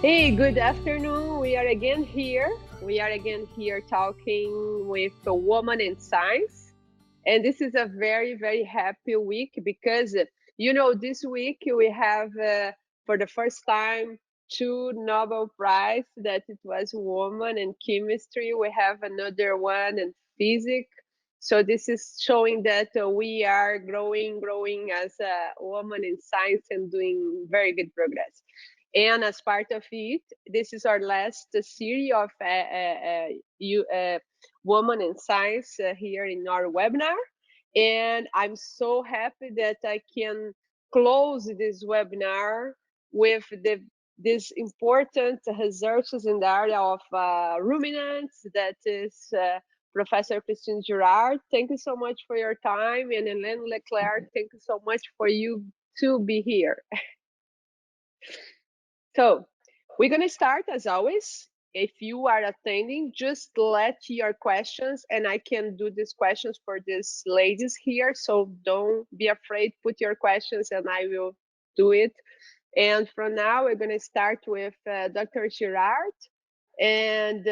Hey, good afternoon. We are again here. We are again here talking with a woman in science. And this is a very, very happy week because, this week we have, for the first time, two Nobel Prize that it was woman in chemistry. We have another one in physics. So this is showing that we are growing as a woman in science and doing very good progress. And as part of it, this is our last series of Women in Science here in our webinar. And I'm so happy that I can close this webinar with these important researches in the area of ruminants. That is Professor Christine Girard. Thank you so much for your time. And Hélène Leclerc, thank you so much for you to be here. So we're going to start as always. If you are attending, just let your questions, and I can do these questions for these ladies here. So don't be afraid, put your questions and I will do it. And from now, we're going to start with Dr. Girard. And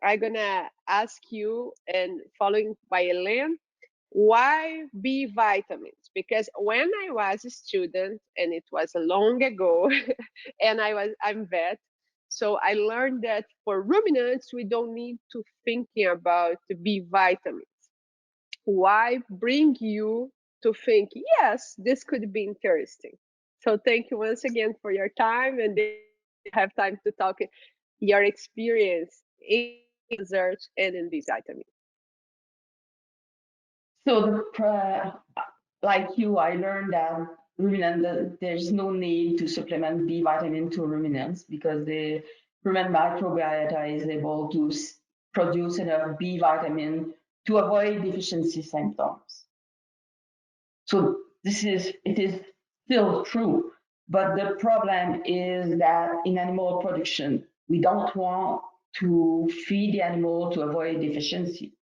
I'm going to ask you, and following by Elaine, why B vitamins? Because when I was a student, and it was long ago, and I'm vet, so I learned that for ruminants we don't need to thinking about the B vitamins. Why bring you to think, yes, this could be interesting? So thank you once again for your time, and then you have time to talk your experience in research and in B vitamins. So, like you, I learned that there's no need to supplement B vitamin to ruminants because the ruminant microbiota is able to produce enough B vitamin to avoid deficiency symptoms. So it is still true, but the problem is that in animal production, we don't want to feed the animal to avoid deficiency.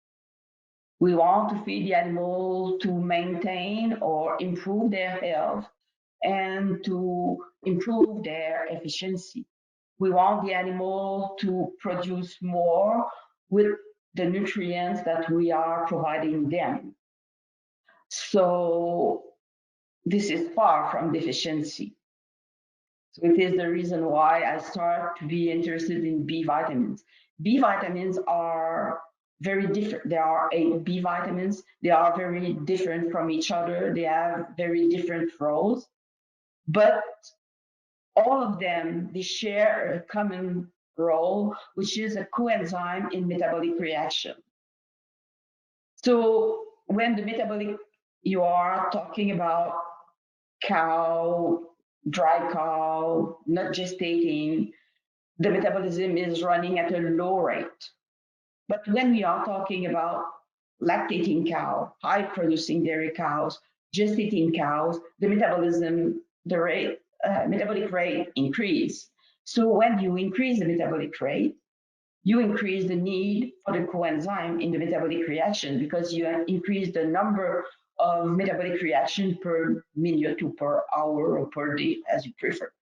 We want to feed the animal to maintain or improve their health and to improve their efficiency. We want the animal to produce more with the nutrients that we are providing them. So this is far from deficiency. So it is the reason why I start to be interested in B vitamins. B vitamins are very different. There are 8 B vitamins. They are very different from each other. They have very different roles, but all of them, they share a common role, which is a coenzyme in metabolic reaction. So when the metabolic, you are talking about cow, dry cow, not gestating, the metabolism is running at a low rate. But when we are talking about lactating cow, high producing dairy cows, gestating cows, the metabolism, the rate, metabolic rate increase. So when you increase the metabolic rate, you increase the need for the coenzyme in the metabolic reaction because you increase the number of metabolic reaction per minute or per hour or per day as you prefer.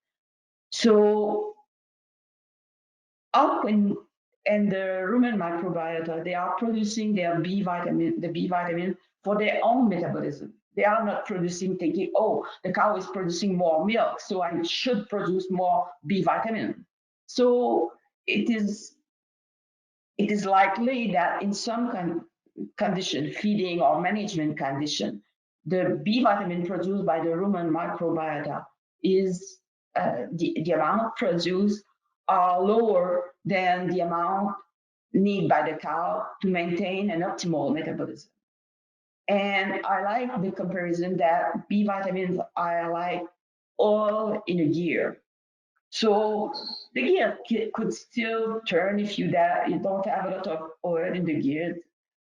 So up in the rumen microbiota, they are producing their B vitamin, the B vitamin for their own metabolism. They are not producing thinking, oh, the cow is producing more milk, so I should produce more B vitamin. So it is likely that in some condition, feeding or management condition, the B vitamin produced by the rumen microbiota is the amount produced are lower than the amount needed by the cow to maintain an optimal metabolism. And I like the comparison that B vitamins are like oil in a gear. So the gear could still turn if you don't have a lot of oil in the gear,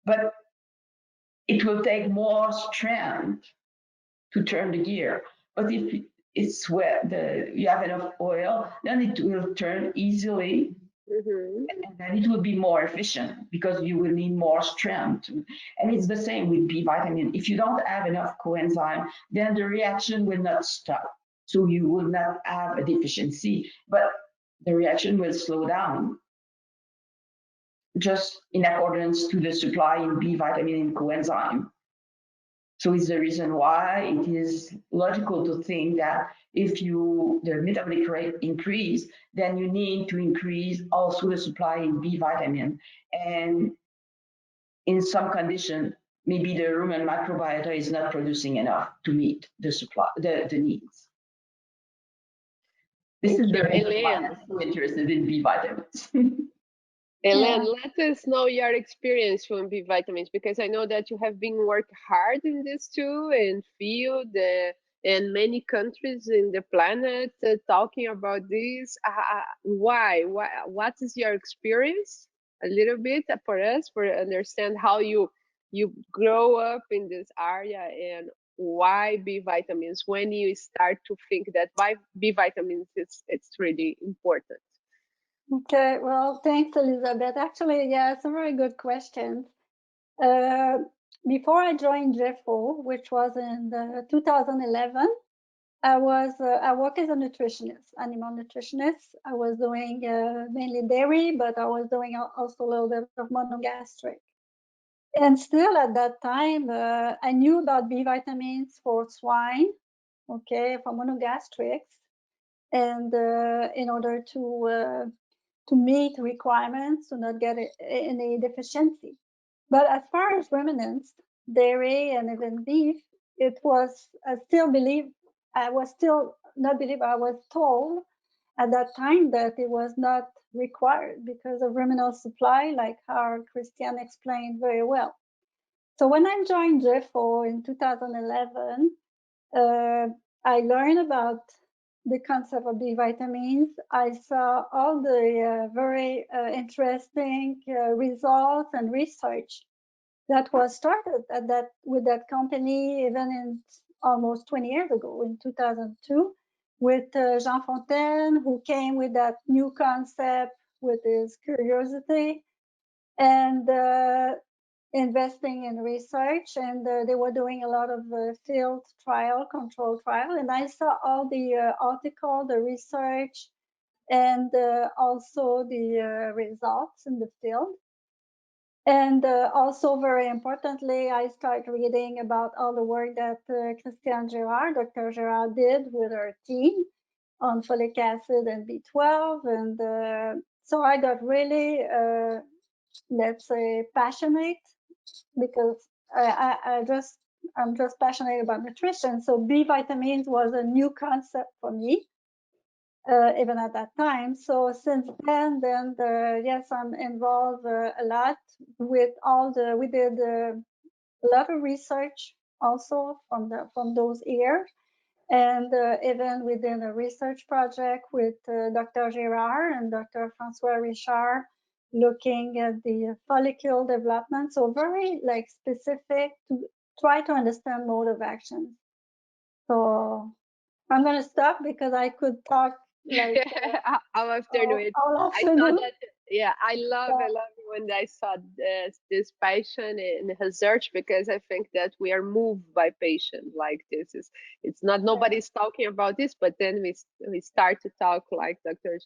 but it will take more strength to turn the gear. But if it's where you have enough oil, then it will turn easily, Mm-hmm. and then it will be more efficient because you will need more strength. And it's the same with B vitamin. If you don't have enough coenzyme, then the reaction will not stop. So you will not have a deficiency. But the reaction will slow down just in accordance to the supply in B vitamin in coenzyme. So it's the reason why it is logical to think that if the metabolic rate increase, then you need to increase also the supply in B vitamin. And in some condition, maybe the rumen microbiota is not producing enough to meet the supply, the needs. This is the reason why I'm so interested in B vitamins. Hélène, let us know your experience from B vitamins, because I know that you have been working hard in this too, and field and many countries in the planet talking about this. Why? What is your experience? A little bit for us, for understand how you grow up in this area, and why B vitamins, when you start to think that B vitamins it's really important. Okay, well, thanks, Elizabeth. Actually, yeah, it's a very good question. Before I joined Jefo, which was in 2011, I work as a nutritionist, animal nutritionist. I was doing mainly dairy, but I was doing also a little bit of monogastric. And still at that time, I knew about B vitamins for swine, okay, for monogastrics, and in order to meet requirements, to not get any deficiency. But as far as ruminants, dairy and even beef, it was, I was told at that time that it was not required because of ruminant supply, like our Christian explained very well. So when I joined Jefo in 2011, I learned about the concept of B vitamins. I saw all the very interesting results and research that was started with that company even in almost 20 years ago, in 2002, with Jean Fontaine, who came with that new concept with his curiosity and investing in research, and they were doing a lot of field control trial, and I saw all the article, the research, and also the results in the field. And also, very importantly, I started reading about all the work that Dr. Girard did with her team on folic acid and B12. And so I got really, let's say, passionate, because I'm just passionate about nutrition. So B vitamins was a new concept for me, even at that time. So since then, yes, I'm involved a lot with we did a lot of research also from those years. And even within a research project with Dr. Girard and Dr. François Richard, looking at the follicle development. So very like specific to try to understand mode of action. So I'm going to stop because I could talk like all afternoon. all I saw afternoon. that. Yeah, I love when I saw this passion in research, because I think that we are moved by passion like this. It's not nobody's talking about this, but then we start to talk like Dr.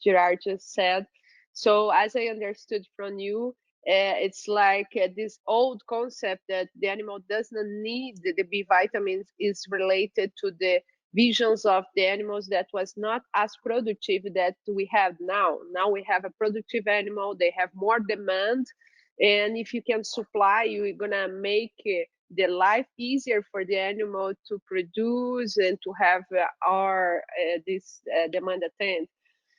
Girard just said. So as I understood from you, it's like this old concept that the animal does not need the B vitamins is related to the visions of the animals that was not as productive that we have now. Now we have a productive animal, they have more demand, and if you can supply, you're gonna make the life easier for the animal to produce and to have our this demand attend.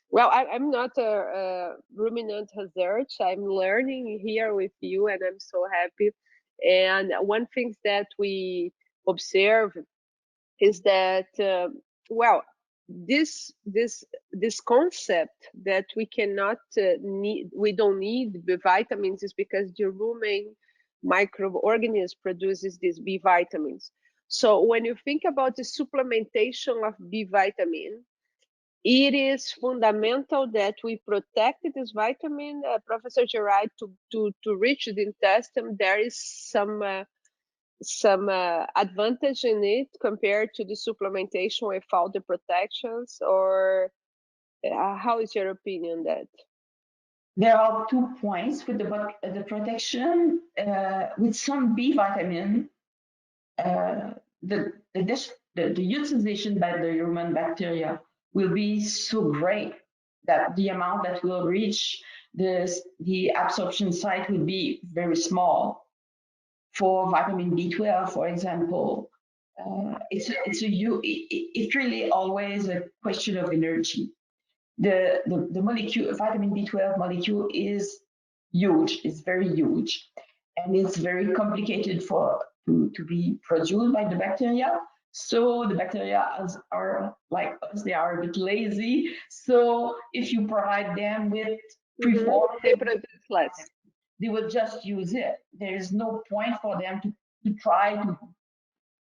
Well, I'm not a ruminant research. I'm learning here with you, and I'm so happy. And one thing that we observe is that well, this concept that we cannot we don't need B vitamins is because the rumen microorganism produces these B vitamins. So when you think about the supplementation of B vitamin, it is fundamental that we protect this vitamin, Professor Girard, to reach the intestine. There is some advantage in it compared to the supplementation without the protections, or How is your opinion on that? There are 2 points with the protection. With some B vitamin, the utilization by the human bacteria will be so great that the amount that will reach the absorption site will be very small. For vitamin B12, for example, it's really always a question of energy. The molecule, vitamin B12 molecule is huge. It's very huge, and it's very complicated to be produced by the bacteria. So the bacteria are like us; they are a bit lazy. So if you provide them with preformed, They produce less. they will just use it. There is no point for them to try to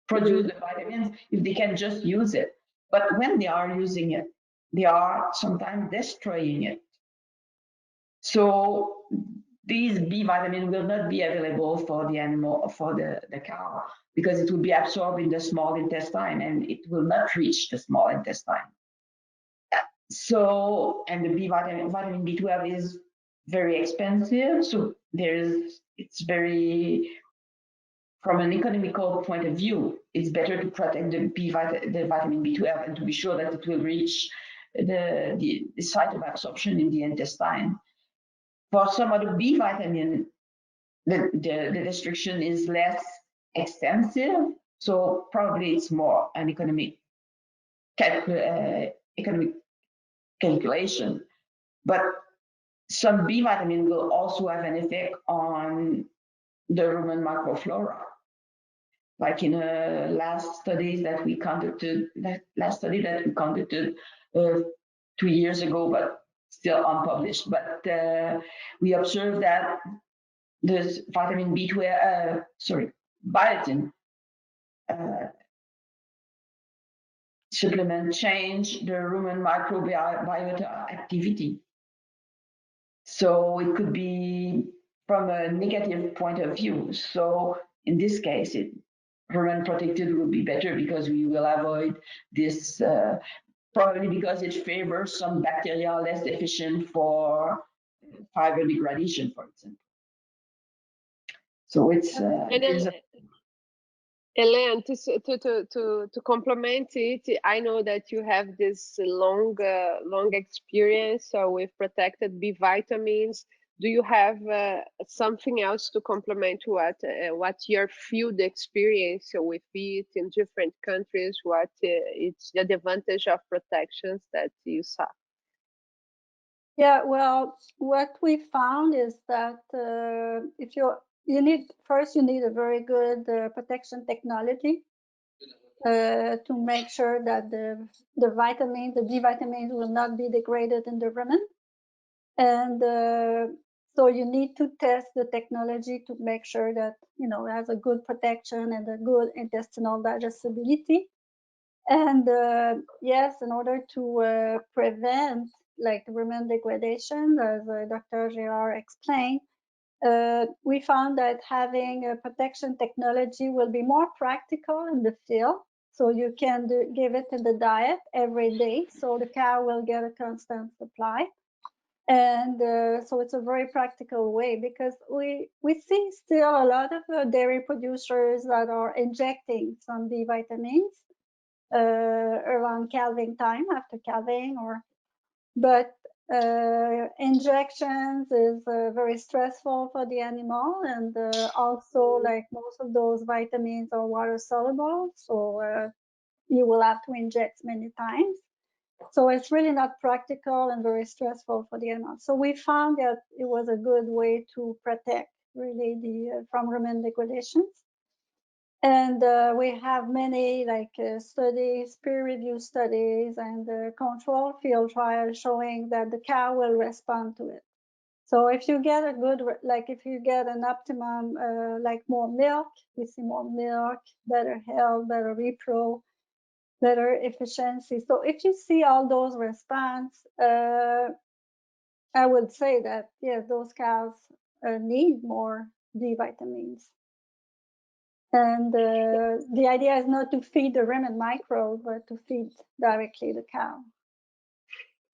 produce the vitamins if they can just use it. But when they are using it, they are sometimes destroying it. So these B vitamins will not be available for the animal, for the cow, because it will be absorbed in the small intestine and it will not reach the small intestine. So, and the vitamin B12 is very expensive. So it's very, from an economical point of view, it's better to protect the vitamin B12 and to be sure that it will reach the site of absorption in the intestine. For some other B vitamin, the restriction is less extensive, so probably it's more an economic calculation. But some B vitamin will also have an effect on the rumen microflora. Like in a last study that we conducted 2 years ago, but still unpublished. But we observed that this vitamin B12, biotin supplement change the rumen microbiota activity. So it could be from a negative point of view. So in this case, rumen protected will be better because we will avoid this, probably because it favors some bacteria less efficient for fiber degradation, for example. So it's Hélène, to complement it, I know that you have this long experience with protected B vitamins. Do you have something else to complement what your field experience with it in different countries? What it's the advantage of protections that you saw? Yeah, well, what we found is that if you need a very good protection technology to make sure that the vitamins, the B vitamins, will not be degraded in the rumen, and so you need to test the technology to make sure that it has a good protection and a good intestinal digestibility. And yes, in order to prevent like rumen degradation, as Dr. Girard explained, we found that having a protection technology will be more practical in the field. So you can give it in the diet every day, so the cow will get a constant supply. And so it's a very practical way, because we see still a lot of dairy producers that are injecting some B vitamins around calving time, after calving, but injections is very stressful for the animal, and also, like, most of those vitamins are water soluble, so you will have to inject many times. So it's really not practical and very stressful for the animal. So we found that it was a good way to protect really from rumen degradations. And we have many studies, peer-reviewed studies, and control field trials showing that the cow will respond to it. So if you get if you get an optimum, more milk, we see more milk, better health, better repro, better efficiency. So if you see all those response, I would say that, yes, those cows need more B vitamins. And the idea is not to feed the rumen microbe, but to feed directly the cow.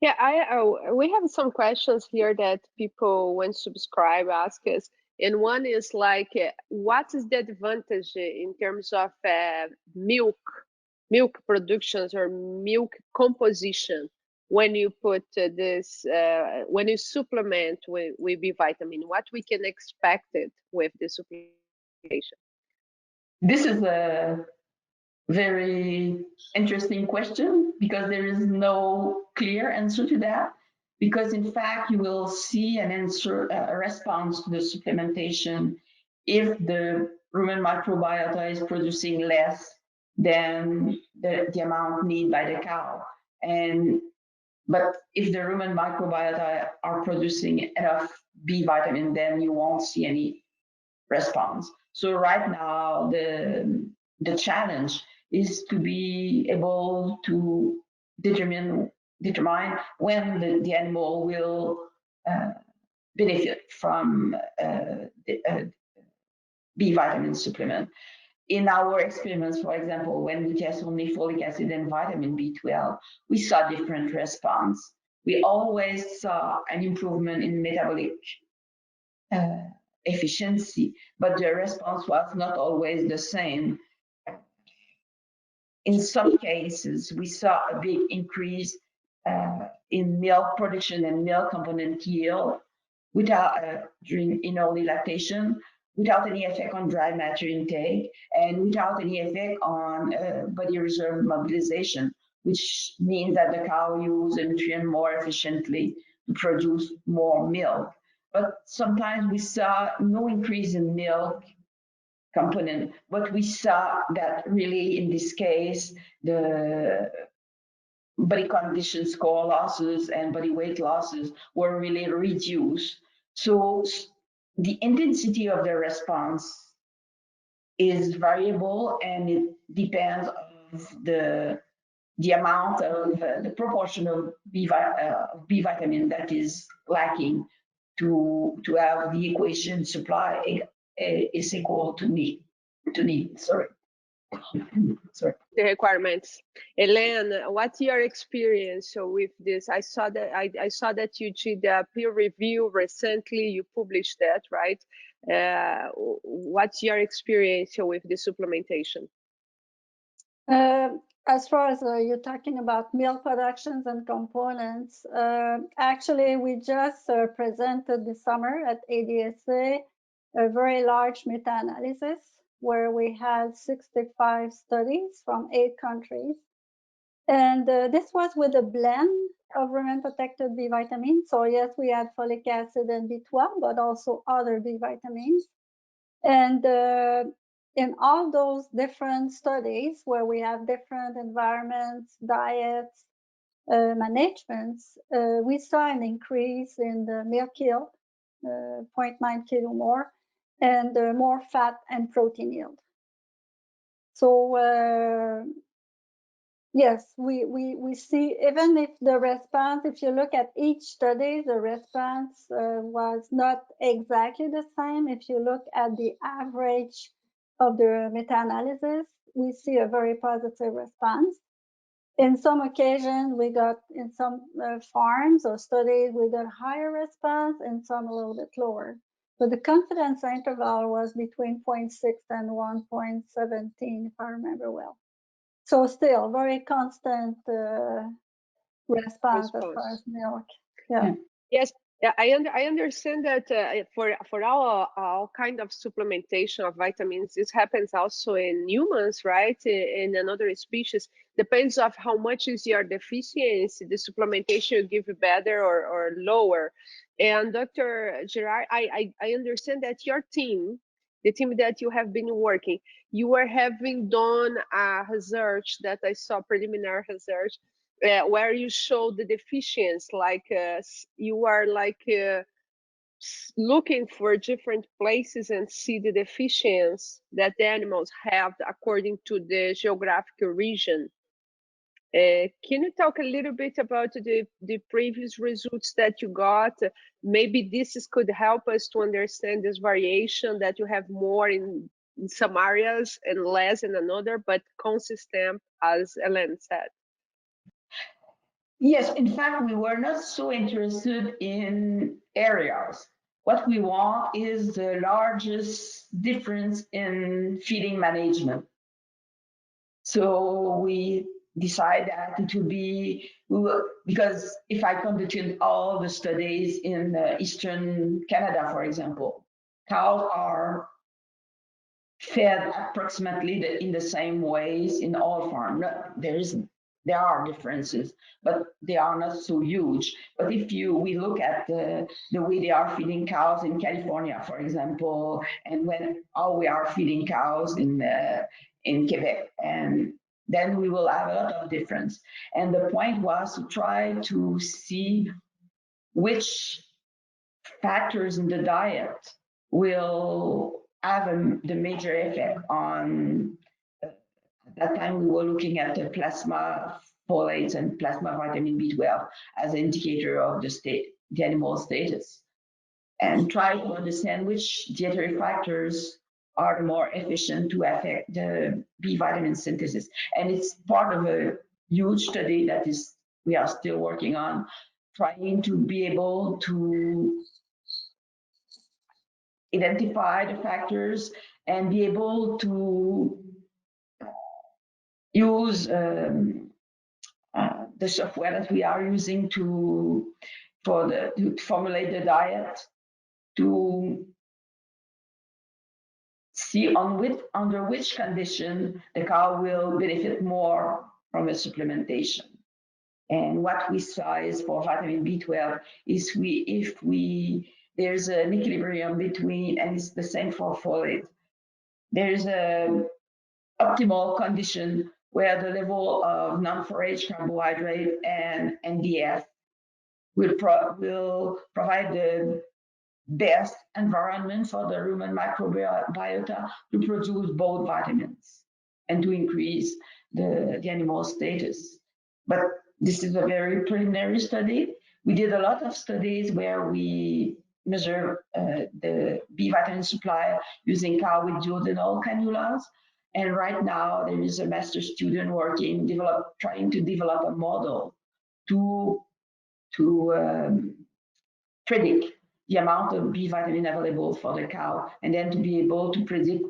Yeah, we have some questions here that people when subscribe ask us, and one is like, what is the advantage in terms of milk productions or milk composition when you put when you supplement with B vitamin? What we can expect it with the supplementation? This is a very interesting question because there is no clear answer to that. Because in fact, you will see an answer, a response to the supplementation if the rumen microbiota is producing less than the amount needed by the cow. But if the rumen microbiota are producing enough B vitamin, then you won't see any response. So right now, the challenge is to be able to determine when the animal will uh, benefit from the B vitamin supplement. In our experiments, for example, when we test only folic acid and vitamin B12, we saw different response. We always saw an improvement in metabolic uh, efficiency, but the response was not always the same. In some cases, we saw a big increase in milk production and milk component yield without during in early lactation, without any effect on dry matter intake, and without any effect on body reserve mobilization, which means that the cow uses the nutrient more efficiently to produce more milk. But sometimes we saw no increase in milk component, but we saw that really in this case, the body condition score losses and body weight losses were really reduced. So the intensity of the response is variable and it depends of the amount of the proportion of B vitamin that is lacking to have the equation supply is equal to need. Sorry. Sorry. The requirements. Hélène, what's your experience with this? I saw that you did a peer review recently. You published that, right? What's your experience with the supplementation? As far as you're talking about milk productions and components, actually we just presented this summer at ADSA a very large meta-analysis where we had 65 studies from 8 countries. And this was with a blend of rumen-protected B vitamins. So yes, we had folic acid and B12, but also other B vitamins. And in all those different studies where we have different environments, diets, managements, we saw an increase in the milk yield, 0.9 kilo more, and more fat and protein yield. So yes, we see, even if the response, if you look at each study, the response was not exactly the same. If you look at the average of the meta-analysis, we see a very positive response. In some occasions, we got, in some farms or studies, we got higher response, and some a little bit lower. But the confidence interval was between 0.6 and 1.17, if I remember well. So still very constant response as far as milk. Yeah. Yes, I understand that for all kind of supplementation of vitamins, this happens also in humans, right? In another species, depends of how much is your deficiency. The supplementation will give you better or lower. And Dr. Girard, I understand that your team, the team that you have been working, you are having done a research that I saw, preliminary research, where you show the deficiency, like you are like looking for different places and see the deficiency that the animals have according to the geographical region. Can you talk a little bit about the previous results that you got? Maybe could help us to understand this variation, that you have more in some areas and less in another, but consistent, as Hélène said. Yes, in fact, we were not so interested in areas. What we want is the largest difference in feeding management. So we decide that it will be, because if I conducted all the studies in Eastern Canada, for example, cows are fed approximately in the same ways in all farms. There are differences, but they are not so huge. But if we look at the way they are feeding cows in California, for example, and how we are feeding cows in Quebec, and then we will have a lot of difference. And the point was to try to see which factors in the diet will have the major effect on. At that time, we were looking at the plasma folates and plasma vitamin B12 as an indicator of the animal status, and try to understand which dietary factors are the more efficient to affect the B vitamin synthesis. And it's part of a huge study that we are still working on, trying to be able to identify the factors and be able to use the software that we are using to formulate the diet, to see under which condition the cow will benefit more from a supplementation. And what we saw is for vitamin B12 is if there's an equilibrium between, and it's the same for folate, there's a optimal condition where the level of non-forage carbohydrate and NDF will provide the best environment for the rumen microbiota to produce both vitamins and to increase the animal status. But this is a very preliminary study. We did a lot of studies where we measure the B vitamin supply using cow with duodenal cannulas. And right now there is a master student trying to develop a model to predict the amount of B vitamin available for the cow, and then to be able to predict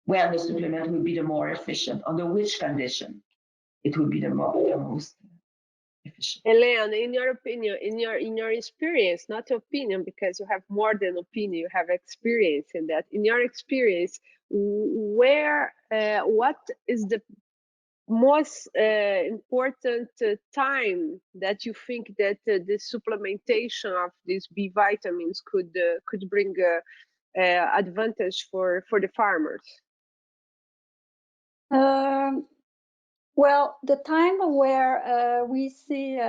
when the supplement will be the more efficient, under which condition it will be the most efficient. Hélène, in your opinion, in your experience, not opinion, because you have more than opinion, you have experience in that. In your experience, what is the most important time that you think that the supplementation of these B vitamins could bring advantage for the farmers? Well, the time where we see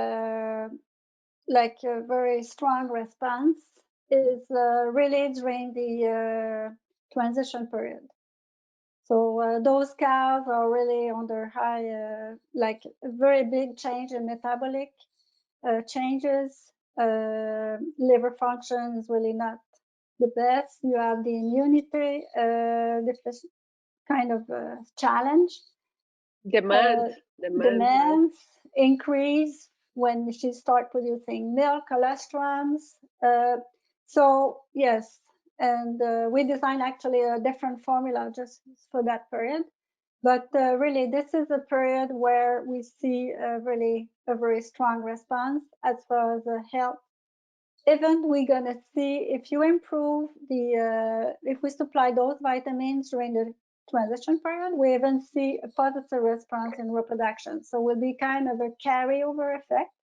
like a very strong response is really during the transition period. So those cows are really under high, like a very big change in metabolic changes. Liver function is really not the best. You have the immunity kind of challenge. Demands increase when she start producing milk, cholesterons. So yes, and we designed actually a different formula just for that period. But really, this is a period where we see really a very strong response as far as health. Even we're gonna see if you improve if we supply those vitamins during the transition period, we even see a positive response in reproduction. So it will be kind of a carryover effect,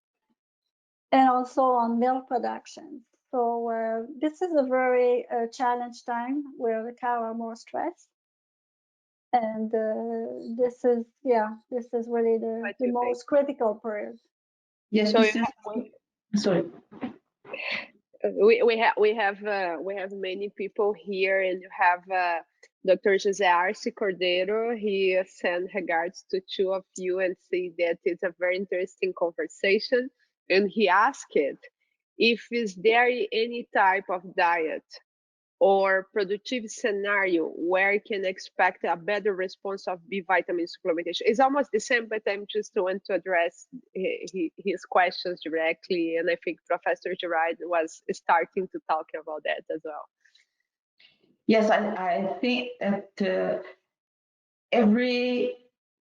and also on milk production. So this is a very challenge time where the cow are more stressed. And this is really the most critical period. Yes, so sorry. We have many people here, and you have Dr. José Arce Cordeiro. He sent regards to two of you and say that it's a very interesting conversation. And he asked if is there any type of diet or productive scenario where you can expect a better response of B vitamin supplementation? It's almost the same, but I'm just want to address his questions directly. And I think Professor Girard was starting to talk about that as well. Yes, I think that every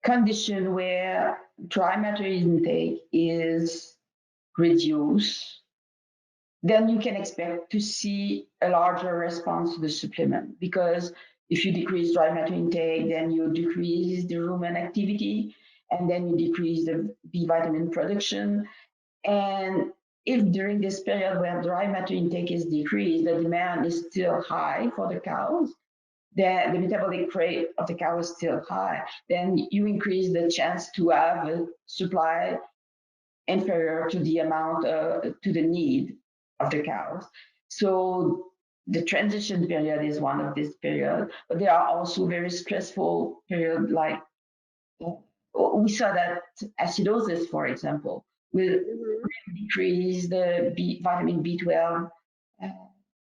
condition where dry matter intake is reduced, then you can expect to see a larger response to the supplement, because if you decrease dry matter intake, then you decrease the rumen activity, and then you decrease the B vitamin production. And if during this period where dry matter intake is decreased, the demand is still high for the cows, then the metabolic rate of the cow is still high, then you increase the chance to have a supply inferior to the amount, to the need of the cows. So the transition period is one of this period, but there are also very stressful periods, like we saw that acidosis, for example, will decrease the vitamin B12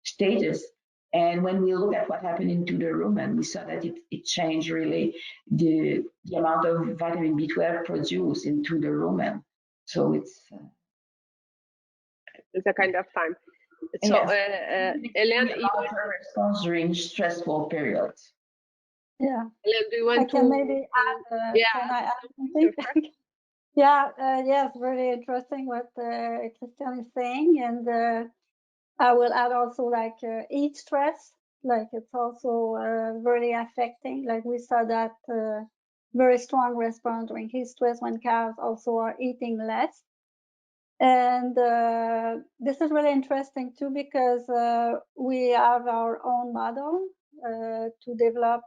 status. And when we look at what happened into the rumen, we saw that it changed really the amount of vitamin B12 produced into the rumen. So it's a kind of time. So, yes. Hélène, response during stressful periods. Yeah. Hélène, do you want I can maybe add, can I add something? Yeah, yes, really interesting what Christian is saying. And I will add also like heat stress, like it's also really affecting. Like we saw that very strong response during heat stress when cows also are eating less. And this is really interesting too, because we have our own model to develop,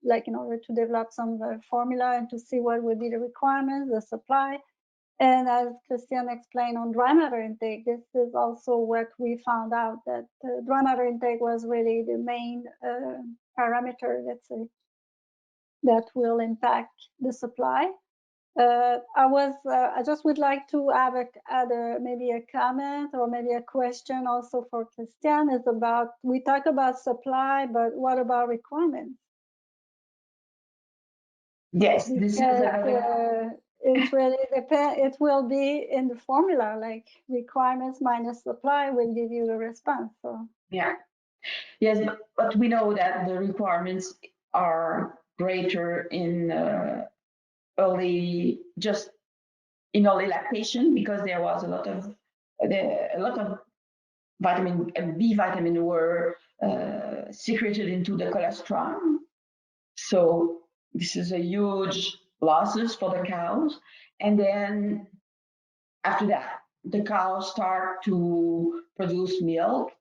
like in order to develop some formula and to see what would be the requirements, the supply. And as Christian explained on dry matter intake, this is also what we found out, that dry matter intake was really the main parameter, let's say, that will impact the supply. I just would like to add maybe a comment or maybe a question also for Christian. Is about, we talk about supply, but what about requirements? Yes, this is it really depends. It will be in the formula, like requirements minus supply will give you the response. So yeah, yes, but we know that the requirements are greater in early lactation, because there was a lot of vitamin B vitamin were secreted into the colostrum. So this is a huge losses for the cows. And then after that, the cows start to produce milk,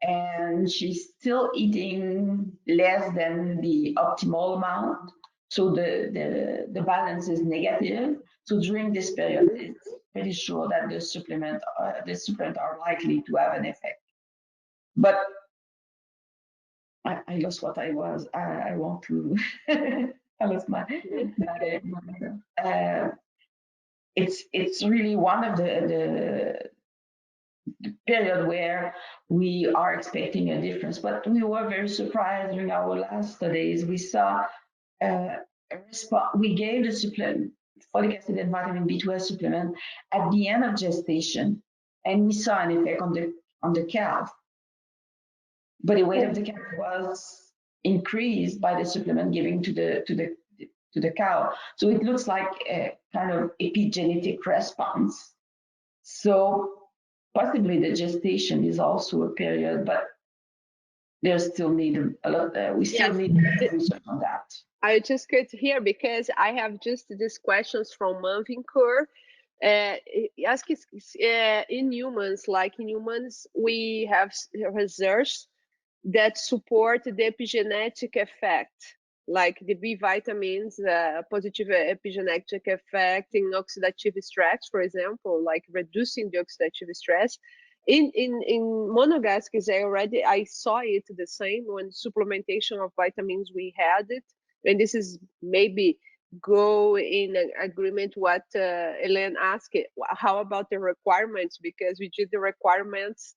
and she's still eating less than the optimal amount. So the balance is negative. So during this period, it's pretty sure that the supplement are likely to have an effect. But I lost what I was. I want to. I lost my. It's really one of the period where we are expecting a difference. But we were very surprised during our last studies. We saw a response. We gave the supplement, folic acid and vitamin B12 supplement, at the end of gestation, and we saw an effect on the calf. But the weight of the calf was increased by the supplement given to the cow. So it looks like a kind of epigenetic response. So possibly the gestation is also a period, but there's still need a lot. We still need research on that. I just get here because I have just these questions from Manvincur. Ask in humans, we have research that support the epigenetic effect, like the B vitamins, positive epigenetic effect in oxidative stress, for example, like reducing the oxidative stress. In monogastrics, I saw it the same when supplementation of vitamins we had it, and this is maybe go in agreement what Hélène asked. How about the requirements? Because we did the requirements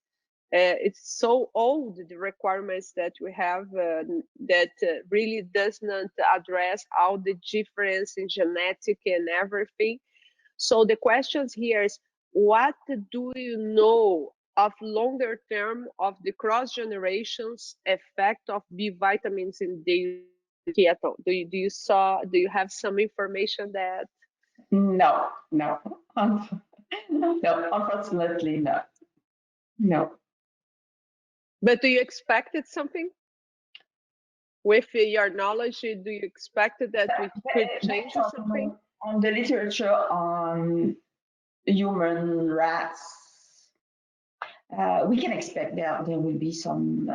it's so old, the requirements that we have, that really does not address all the difference in genetic and everything. So the questions here is, what do you know of longer term of the cross generations effect of B vitamins in daily keto? Do you have some information that? No, no, no, unfortunately, no, no. But do you expected something? With your knowledge, do you expect that we could change Based something? on the literature on human rats, we can expect that there will be some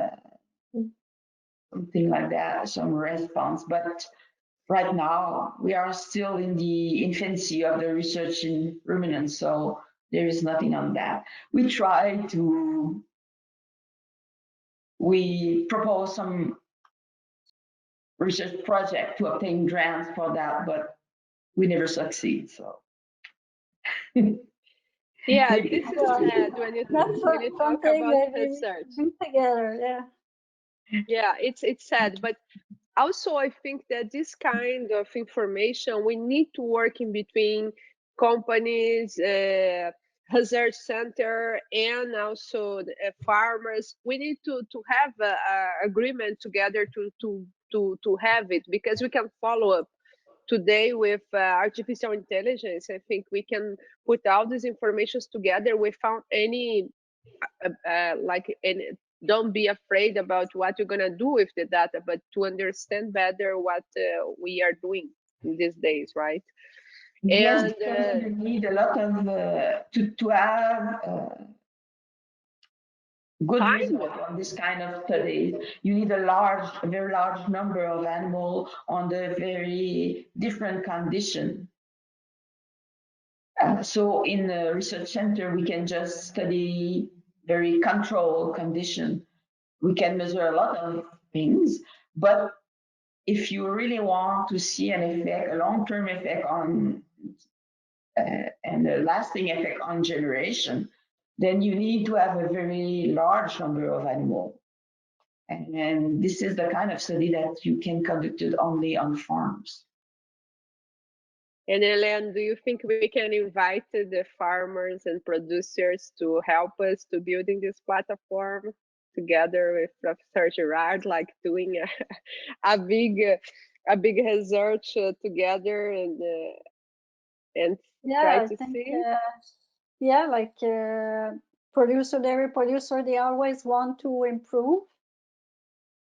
something like that, some response. But right now, we are still in the infancy of the research in ruminants, so there is nothing on that. We propose some research project to obtain grants for that, but we never succeed. So Yeah, maybe this is sad That's when you talk something about that we research. do together. Yeah. Yeah, it's sad, but also I think that this kind of information we need to work in between companies, research center, and also the, farmers. We need to have a agreement together to have it, because we can follow up today with artificial intelligence. I think we can put all these informations together without any and don't be afraid about what you're going to do with the data, but to understand better what we are doing in these days, right? yes, And because you need a lot of to have good time. result on this kind of studies. You need a very large number of animals under very different condition. So in the research center, we can just study very controlled condition. We can measure a lot of things, but if you really want to see an effect, a long-term effect on and a lasting effect on generation, then you need to have a very large number of animals. And this is the kind of study that you can conduct it only on farms. And Hélène, do you think we can invite the farmers and producers to help us to building this platform together with Professor Girard, like doing a big a big research together and try Yeah, I to think, see? yeah, like dairy producer, they always want to improve.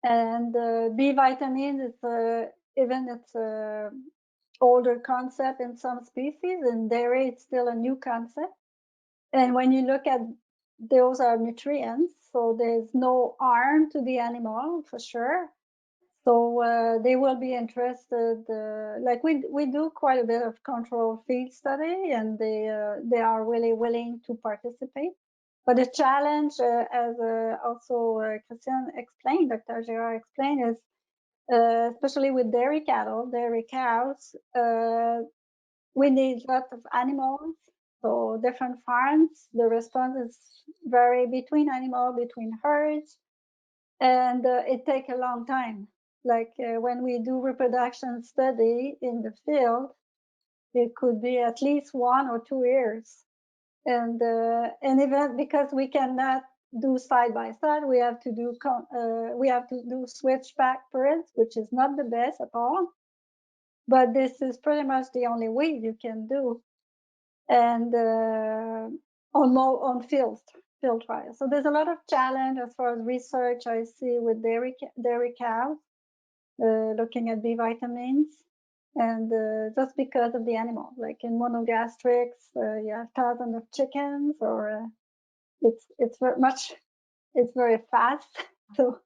And B vitamin is even it's a older concept in some species. In dairy, it's still a new concept. And when you look at those are nutrients, so there's no harm to the animal for sure. So they will be interested. Like we do quite a bit of control feed study, and they are really willing to participate. But the challenge, as also Christian explained, Dr. Girard explained, is especially with dairy cattle, dairy cows, we need lots of animals. So different farms, the response is vary between animal, between herds, and it takes a long time. Like when we do reproduction study in the field, it could be at least 1 or 2 years. And even because we cannot do side by side, we have to do switchback periods, which is not the best at all. But this is pretty much the only way you can do, and on field trials. So there's a lot of challenge as far as research I see with dairy cows, looking at B vitamins, and just because of the animal, like in monogastrics, you have thousands of chickens, or it's very much, it's very fast, so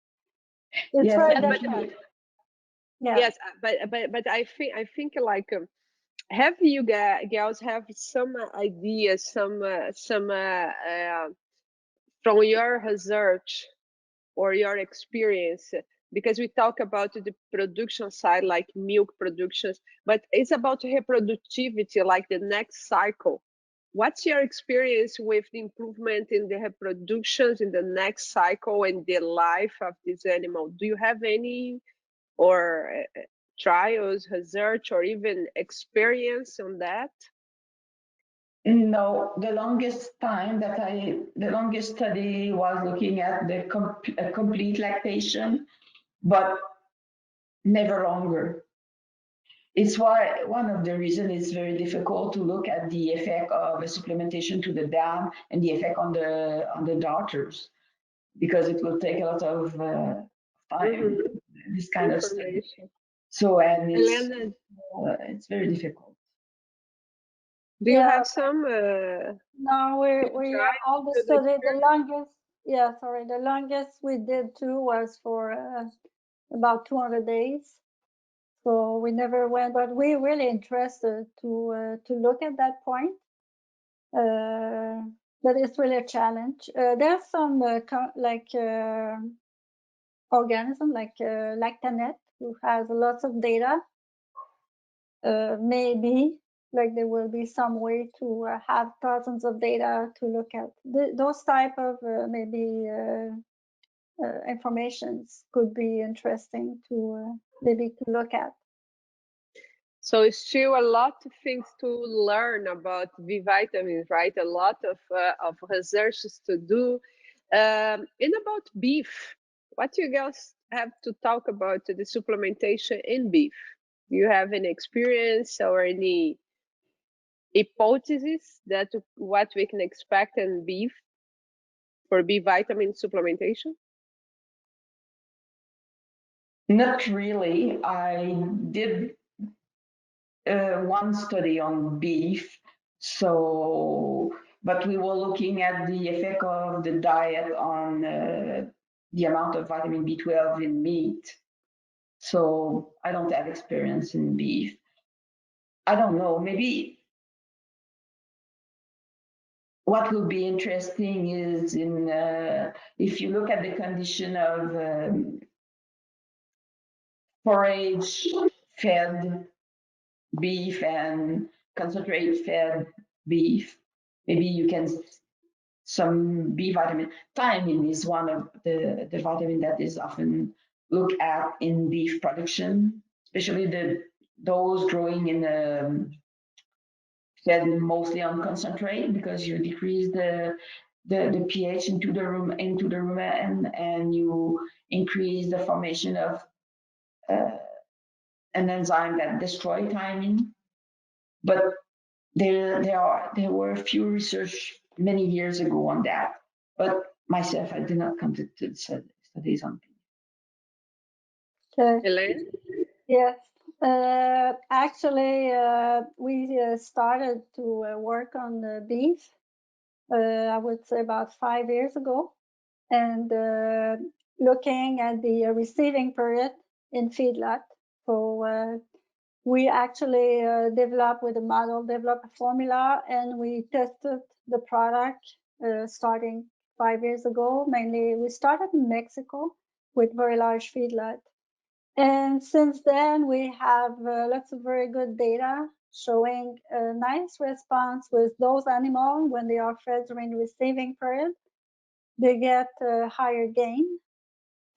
it's Yes, very Yeah, different. Yeah. yes, but I think like have you girls have some ideas, some from your research or your experience, because we talk about the production side, like milk productions, but it's about reproductivity, like the next cycle. what's your experience with the improvement in the reproductions in the next cycle and the life of this animal? Do you have any or trials, research, or even experience on that? No, the longest study was looking at the complete lactation, but never longer. It's why one of the reasons it's very difficult to look at the effect of a supplementation to the dam and the effect on the daughters, because it will take a lot of time, this kind of study. Information. So, and Hélène, it's very difficult. do you have some? No, we try all the to study, the longest, yeah, sorry, the longest we did too was for about 200 days. So we never went, but we're really interested to look at that point. But it's really a challenge. There's some organism like Lactanet who has lots of data. Maybe like there will be some way to have thousands of data to look at those type of maybe informations could be interesting to maybe to look at. So it's still a lot of things to learn about B vitamins, right? A lot of researches to do. And about beef, what you guys have to talk about the supplementation in beef? Do you have any experience or any hypothesis that what we can expect in beef for B vitamin supplementation? Not really. I did one study on beef, so but we were looking at the effect of the diet on the amount of vitamin B12 in meat. So I don't have experience in beef. I don't know, maybe what will be interesting is in if you look at the condition of forage fed beef and concentrate fed beef, maybe you can some B vitamin. Thiamine is one of the vitamin that is often looked at in beef production, especially those growing in fed mostly on concentrate, because you decrease the pH into the rumen and you increase the formation of an enzyme that destroy thiamine. But there were a few research many years ago on that. But myself, I did not conduct studies on beef. Hélène? Yes. Actually, we started to work on the beef, I would say about 5 years ago, and looking at the receiving period in feedlot. So we actually developed a formula, and we tested the product starting 5 years ago. Mainly, we started in Mexico with very large feedlot. And since then, we have lots of very good data showing a nice response with those animals when they are fed during the receiving period. They get a higher gain.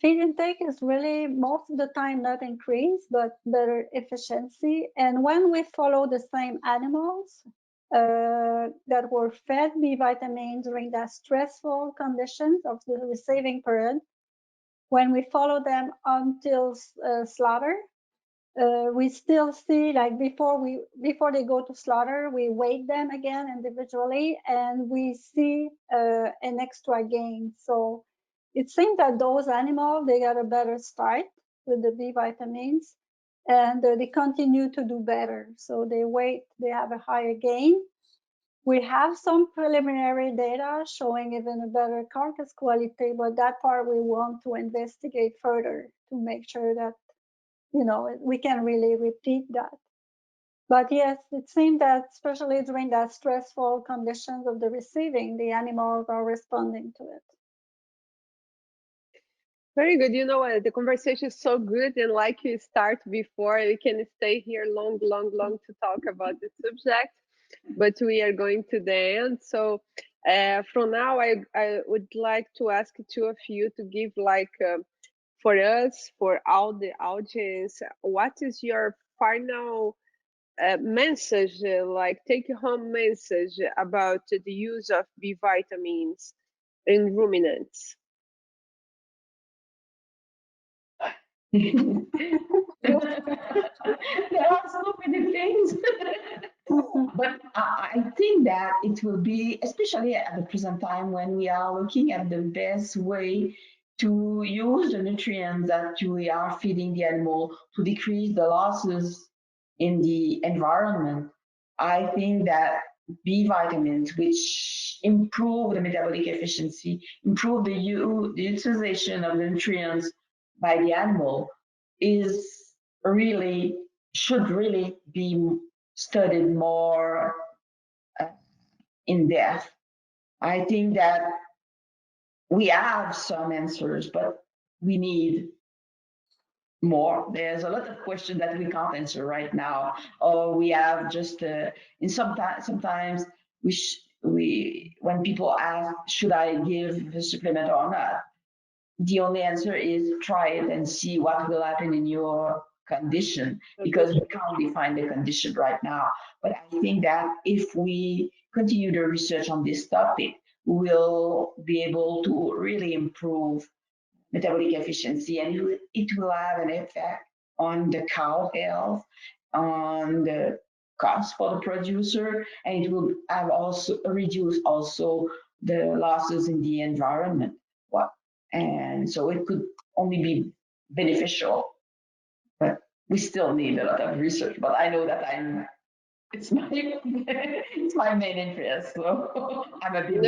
Feed intake is really most of the time not increased, but better efficiency. And when we follow the same animals that were fed B vitamins during that stressful conditions of the receiving period, when we follow them until slaughter, we still see, like before they go to slaughter, we weigh them again individually, and we see an extra gain. So it seems that those animals, they got a better start with the B vitamins, and they continue to do better. So they have a higher gain. We have some preliminary data showing even a better carcass quality, but that part we want to investigate further to make sure that, you know, we can really repeat that. But yes, it seems that especially during that stressful conditions of the receiving, the animals are responding to it. Very good. You know, the conversation is so good, and like you start before, we can stay here long to talk about the subject. but we are going to the end. So from now, I would like to ask two of you to give like for us, for all the audience, what is your final message, like take home message about the use of B vitamins in ruminants? There are so many things. But I think that it will be, especially at the present time when we are looking at the best way to use the nutrients that we are feeding the animal to decrease the losses in the environment. I think that B vitamins, which improve the metabolic efficiency, improve the utilization of the nutrients by the animal, is really should really be studied more uh, in depth. I think that we have some answers, but we need more. There's a lot of questions that we can't answer right now, or we have just in sometimes we when people ask should I give a supplement or not, the only answer is try it and see what will happen in your condition, because we can't define the condition right now. But I think that if we continue the research on this topic, we'll be able to really improve metabolic efficiency, and it will have an effect on the cow health, on the cost for the producer, and it will have also reduce also the losses in the environment. What and so it could only be beneficial, but we still need a lot of research. But I know that it's my it's my main interest, so I'm a bit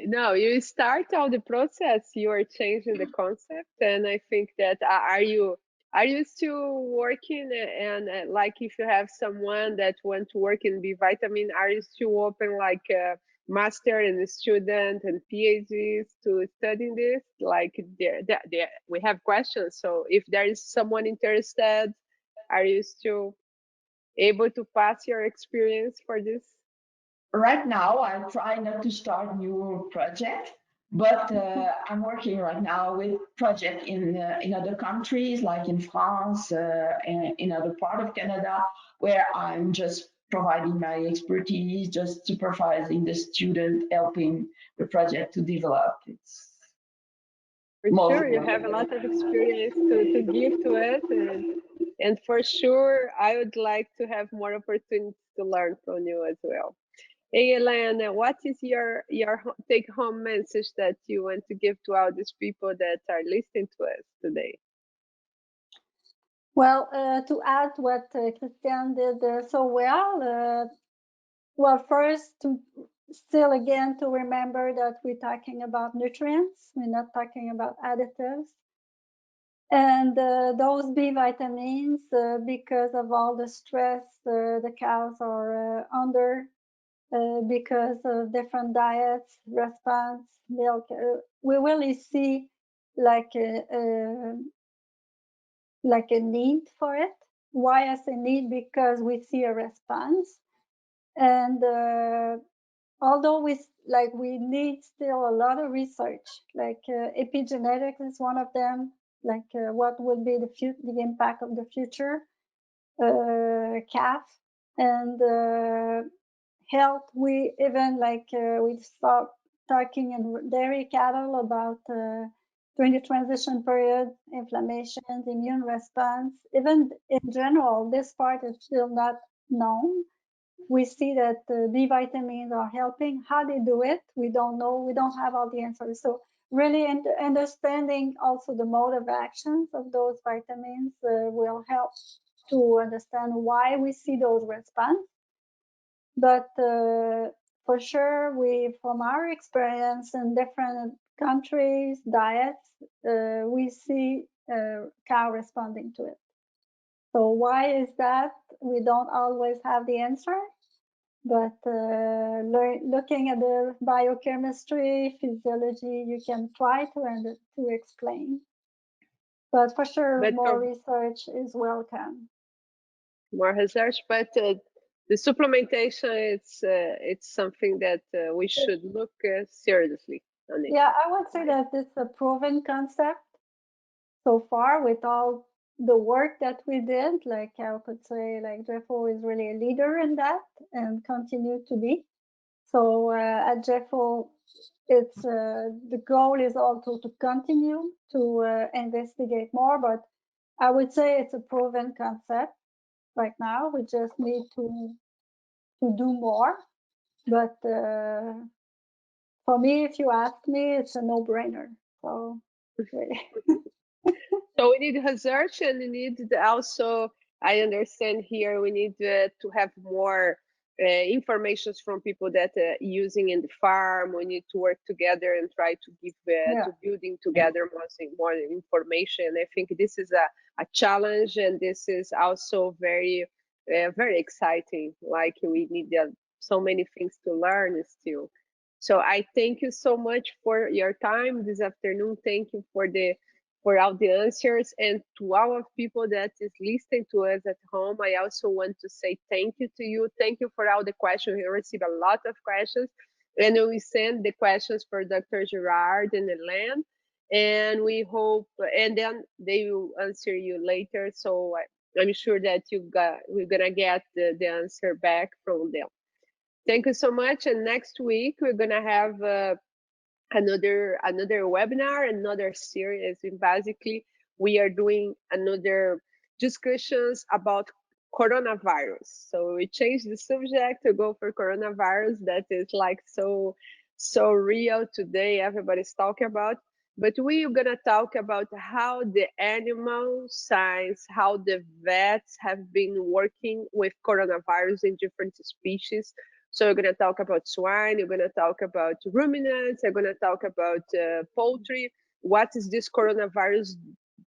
No, geek. you start all the process. You are changing the concept, and I think that are you still working? And like, if you have someone that want to work in B vitamin, are you still open like master and student and PhDs to studying this? Like, we have questions. So if there is someone interested, are you still able to pass your experience for this? Right now, I try not to start new projects, but I'm working right now with project in other countries, like in France and in other part of Canada, where I'm just providing my expertise, just supervising the student, helping the project to develop. It's For sure, mostly. you have a lot of experience to give to it, and for sure, I would like to have more opportunities to learn from you as well. Hey, Elena, what is your take home message that you want to give to all these people that are listening to us today? Well, to add what Christian did so well, well, first, to still again to remember that we're talking about nutrients, we're not talking about additives. And those B vitamins, because of all the stress the cows are under, because of different diets, response, milk, we really see like a need for it. Why I say need? Because we see a response, and although we need still a lot of research, like epigenetics is one of them, like what will be the impact of the future calf, and health. We even we start talking in dairy cattle about during the transition period, inflammations, immune response. Even in general, this part is still not known. We see that B vitamins are helping. How they do it, we don't know. We don't have all the answers. So really understanding also the mode of actions of those vitamins will help to understand why we see those responses. But for sure, from our experience in different countries, diets, we see cow responding to it. So why is that? We don't always have the answer, but looking at the biochemistry, physiology, you can try to explain. But for sure, But more for research is welcome. more research, but the supplementation, it's something that we should look seriously on it. Yeah, I would say that it's a proven concept so far with all the work that we did. Like I could say, like Jefo is really a leader in that and continue to be. So at Jefo, it's the goal is also to continue to investigate more, but I would say it's a proven concept right now. We just need to do more. But for me, if you ask me, it's a no-brainer. So really. So we need research, and we need also, I understand here, we need to have more information from people that using in the farm. We need to work together and try to give to building together more information. I think this is a challenge, and this is also very very exciting. Like we need so many things to learn still. So I thank you so much for your time this afternoon. Thank you for all the answers, and to all of people that is listening to us at home. I also want to say thank you to you. Thank you for all the questions. We received a lot of questions, and we send the questions for Dr. Girard and Hélène, and we hope, and then they will answer you later. So I'm sure that we're gonna get the answer back from them. Thank you so much. And next week we're gonna have another webinar, another series. And basically, we are doing another discussions about coronavirus. So we changed the subject to go for coronavirus. That is like so real today. Everybody's talking about. But we're gonna talk about how the animal science, how the vets have been working with coronavirus in different species. So we're going to talk about swine, we're going to talk about ruminants, we're going to talk about poultry, what is this coronavirus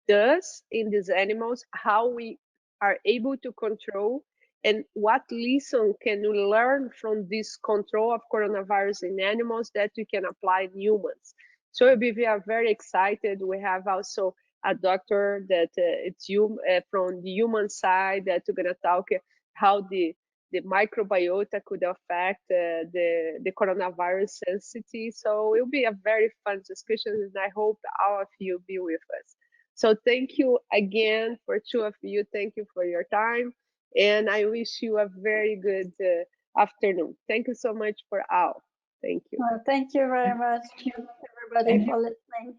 does in these animals, how we are able to control, and what lesson can we learn from this control of coronavirus in animals that we can apply in humans. So we are very excited. We have also a doctor that it's from the human side that we're going to talk how the microbiota could affect the coronavirus sensitivity. So it will be a very fun discussion, and I hope all of you be with us. So thank you again for two of you. Thank you for your time, and I wish you a very good afternoon. Thank you so much for all. Thank you. Thank you very much, everybody, for listening.